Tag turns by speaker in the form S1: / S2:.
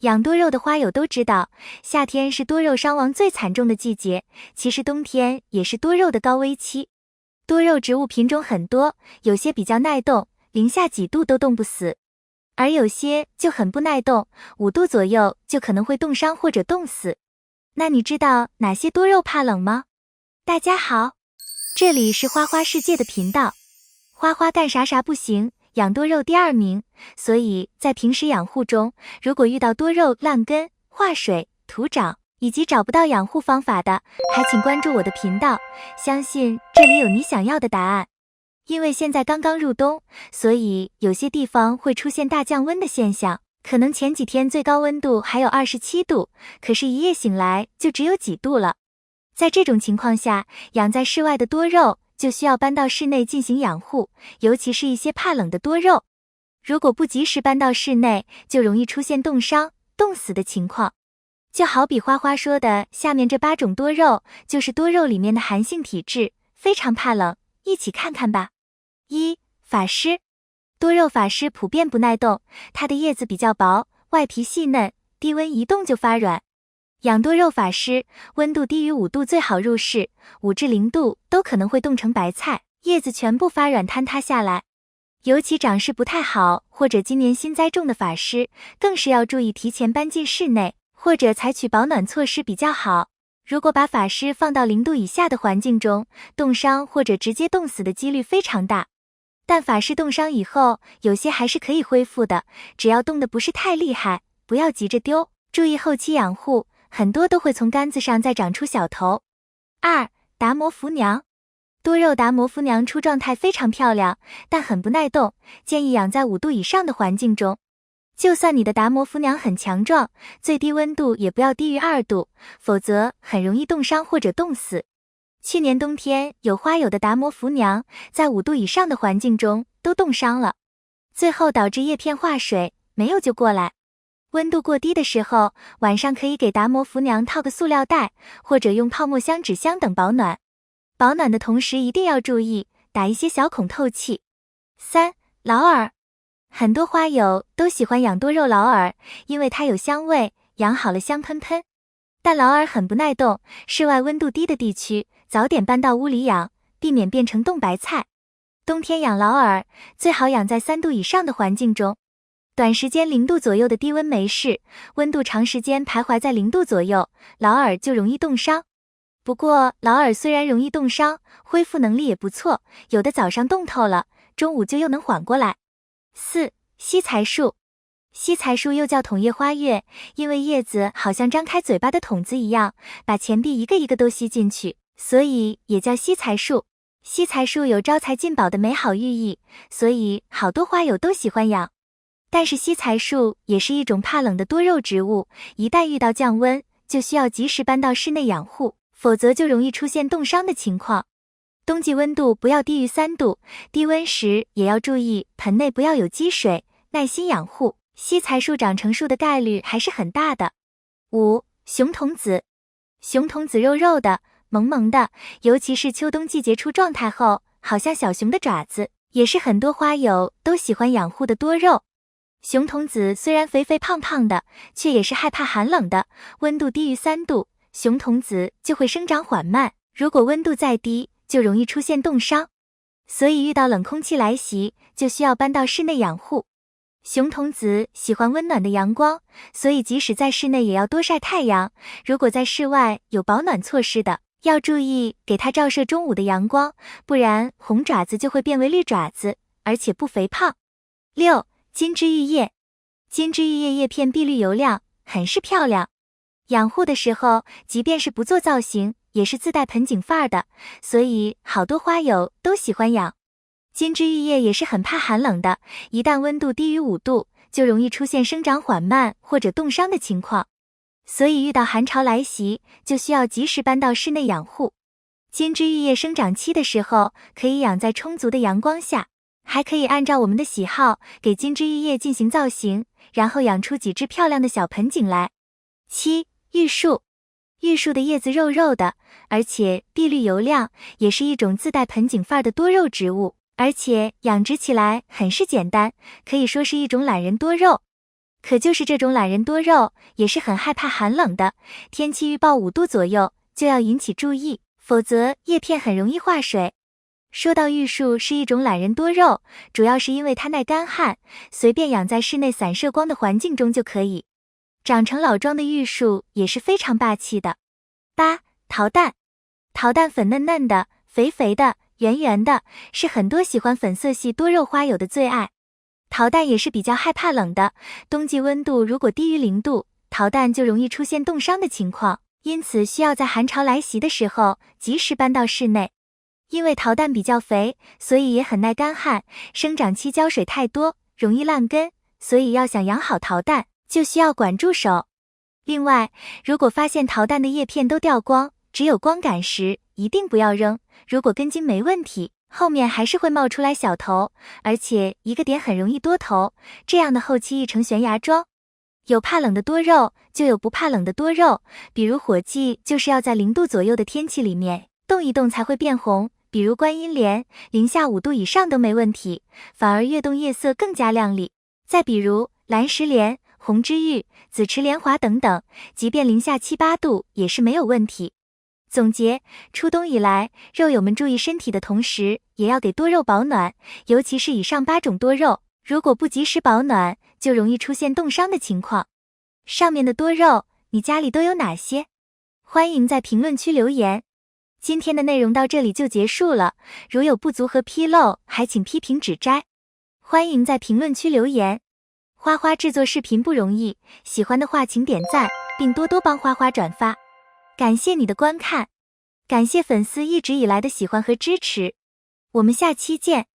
S1: 养多肉的花友都知道，夏天是多肉伤亡最惨重的季节，其实冬天也是多肉的高危期。多肉植物品种很多，有些比较耐冻，零下几度都冻不死，而有些就很不耐冻，5度左右就可能会冻伤或者冻死。那你知道哪些多肉怕冷吗？大家好，这里是花花世界的频道。花花干啥啥不行，养多肉第2名，所以在平时养护中，如果遇到多肉烂根、化水、徒长以及找不到养护方法的，还请关注我的频道，相信这里有你想要的答案。因为现在刚刚入冬，所以有些地方会出现大降温的现象，可能前几天最高温度还有27度，可是一夜醒来就只有几度了。在这种情况下，养在室外的多肉就需要搬到室内进行养护，尤其是一些怕冷的多肉。如果不及时搬到室内，就容易出现冻伤、冻死的情况。就好比花花说的，下面这8种多肉，就是多肉里面的寒性体质，非常怕冷，一起看看吧。1. 法师。多肉法师普遍不耐冻，它的叶子比较薄，外皮细嫩，低温一动就发软。养多肉法师，温度低于5度最好入室，5至0度都可能会冻成白菜，叶子全部发软坍塌下来。尤其长势不太好或者今年新栽种的法师，更是要注意提前搬进室内，或者采取保暖措施比较好。如果把法师放到0度以下的环境中，冻伤或者直接冻死的几率非常大。但法师冻伤以后，有些还是可以恢复的，只要冻得不是太厉害，不要急着丢，注意后期养护，很多都会从杆子上再长出小头。2. 达摩福娘。多肉达摩福娘出状态非常漂亮，但很不耐冻，建议养在5度以上的环境中。就算你的达摩福娘很强壮，最低温度也不要低于2度，否则很容易冻伤或者冻死。去年冬天有花友的达摩福娘在5度以上的环境中都冻伤了，最后导致叶片化水，没有救过来。温度过低的时候，晚上可以给达摩福娘套个塑料袋，或者用泡沫箱、纸箱等保暖。保暖的同时一定要注意打一些小孔透气。3. 劳尔。很多花友都喜欢养多肉劳尔，因为它有香味，养好了香喷喷。但劳尔很不耐冻，室外温度低的地区早点搬到屋里养，避免变成冻白菜。冬天养劳尔，最好养在3度以上的环境中。短时间0度左右的低温没事，温度长时间徘徊在0度左右，劳尔就容易冻伤。不过劳尔虽然容易冻伤，恢复能力也不错，有的早上冻透了，中午就又能缓过来。4. 西财树。西财树又叫筒叶花月，因为叶子好像张开嘴巴的筒子一样，把钱币一个一个都吸进去，所以也叫西财树。西财树有招财进宝的美好寓意，所以好多花友都喜欢养。但是西财树也是一种怕冷的多肉植物，一旦遇到降温，就需要及时搬到室内养护，否则就容易出现冻伤的情况。冬季温度不要低于3度，低温时也要注意盆内不要有积水，耐心养护，西财树长成树的概率还是很大的。5. 熊童子。熊童子肉肉的，萌萌的，尤其是秋冬季节出状态后，好像小熊的爪子，也是很多花友都喜欢养护的多肉。熊童子虽然肥肥胖胖的，却也是害怕寒冷的，温度低于3度，熊童子就会生长缓慢，如果温度再低，就容易出现冻伤。所以遇到冷空气来袭，就需要搬到室内养护。熊童子喜欢温暖的阳光，所以即使在室内也要多晒太阳。如果在室外有保暖措施的，要注意给它照射中午的阳光，不然红爪子就会变为绿爪子，而且不肥胖。6. 金枝玉叶。金枝玉叶叶片碧绿油亮，很是漂亮。养护的时候，即便是不做造型，也是自带盆景范儿的，所以好多花友都喜欢养。金枝玉叶也是很怕寒冷的，一旦温度低于5度，就容易出现生长缓慢或者冻伤的情况。所以遇到寒潮来袭，就需要及时搬到室内养护。金枝玉叶生长期的时候，可以养在充足的阳光下，还可以按照我们的喜好给金枝玉叶进行造型，然后养出几只漂亮的小盆景来。7. 玉树。玉树的叶子肉肉的，而且碧绿油亮，也是一种自带盆景范儿的多肉植物，而且养殖起来很是简单，可以说是一种懒人多肉。可就是这种懒人多肉，也是很害怕寒冷的，天气预报5度左右就要引起注意，否则叶片很容易化水。说到玉树是一种懒人多肉，主要是因为它耐干旱，随便养在室内散射光的环境中就可以。长成老桩的玉树也是非常霸气的。8. 桃蛋。桃蛋粉嫩嫩的，肥肥的，圆圆的，是很多喜欢粉色系多肉花友的最爱。桃蛋也是比较害怕冷的，冬季温度如果低于0度，桃蛋就容易出现冻伤的情况，因此需要在寒潮来袭的时候及时搬到室内。因为桃蛋比较肥，所以也很耐干旱，生长期浇水太多，容易烂根，所以要想养好桃蛋，就需要管住手。另外，如果发现桃蛋的叶片都掉光，只有光杆时，一定不要扔，如果根茎没问题，后面还是会冒出来小头，而且一个点很容易多头，这样的后期易成悬崖桩。有怕冷的多肉，就有不怕冷的多肉，比如火荠就是要在0度左右的天气里面动一动才会变红，比如观音莲，零下5度以上都没问题，反而越动叶色更加亮丽。再比如蓝石莲、红之玉、紫池莲华等等，即便零下7、8度也是没有问题。总结，初冬以来，肉友们注意身体的同时，也要给多肉保暖，尤其是以上8种多肉，如果不及时保暖，就容易出现冻伤的情况。上面的多肉，你家里都有哪些？欢迎在评论区留言。今天的内容到这里就结束了，如有不足和纰漏，还请批评指摘。欢迎在评论区留言。花花制作视频不容易，喜欢的话请点赞，并多多帮花花转发。感谢你的观看，感谢粉丝一直以来的喜欢和支持，我们下期见。